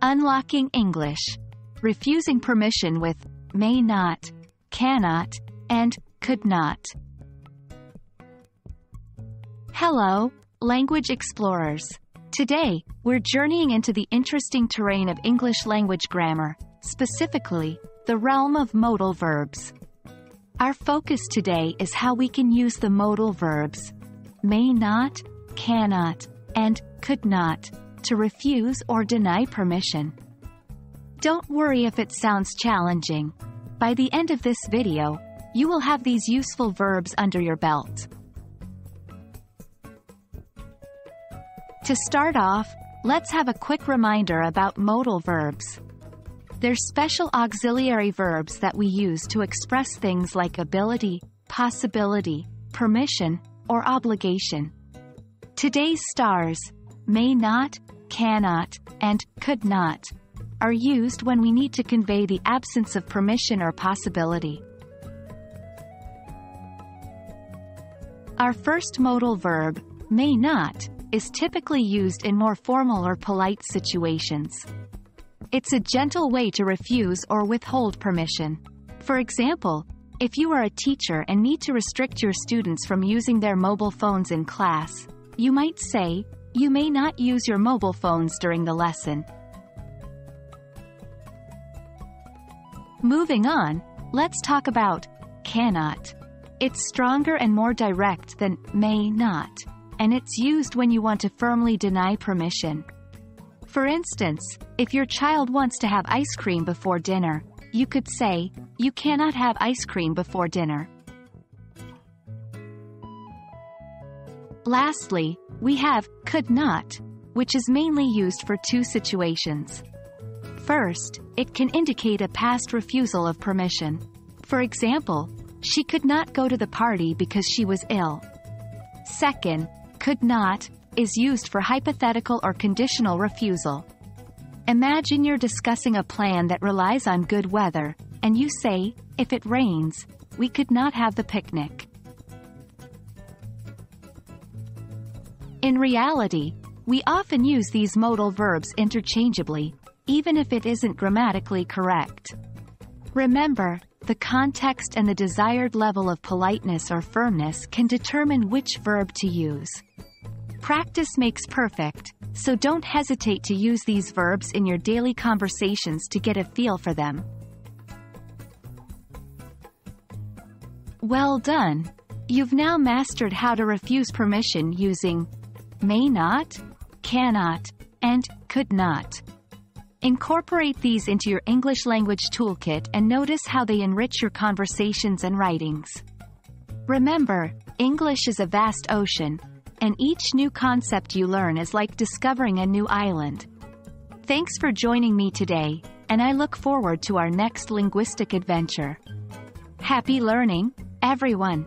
Unlocking English. Refusing permission with may not, cannot, and could not. Hello, language explorers. Today, we're journeying into the interesting terrain of English language grammar, specifically, the realm of modal verbs. Our focus today is how we can use the modal verbs may not, cannot, and could not to refuse or deny permission. Don't worry if it sounds challenging. By the end of this video, you will have these useful verbs under your belt. To start off, let's have a quick reminder about modal verbs. They're special auxiliary verbs that we use to express things like ability, possibility, permission, or obligation. Today's stars, may not, cannot, and could not, are used when we need to convey the absence of permission or possibility. Our first modal verb, may not, is typically used in more formal or polite situations. It's a gentle way to refuse or withhold permission. For example, if you are a teacher and need to restrict your students from using their mobile phones in class, you might say, "You may not use your mobile phones during the lesson." Moving on, let's talk about cannot. It's stronger and more direct than may not, and it's used when you want to firmly deny permission. For instance, if your child wants to have ice cream before dinner, you could say, "You cannot have ice cream before dinner." Lastly, we have could not, which is mainly used for two situations. First, it can indicate a past refusal of permission. For example, she could not go to the party because she was ill. Second, could not is used for hypothetical or conditional refusal. Imagine you're discussing a plan that relies on good weather, and you say, "If it rains, we could not have the picnic." In reality, we often use these modal verbs interchangeably, even if it isn't grammatically correct. Remember, the context and the desired level of politeness or firmness can determine which verb to use. Practice makes perfect, so don't hesitate to use these verbs in your daily conversations to get a feel for them. Well done! You've now mastered how to refuse permission using may not, cannot, and could not. Incorporate these into your English language toolkit and notice how they enrich your conversations and writings. Remember, English is a vast ocean, and each new concept you learn is like discovering a new island. Thanks for joining me today, and I look forward to our next linguistic adventure. Happy learning, everyone!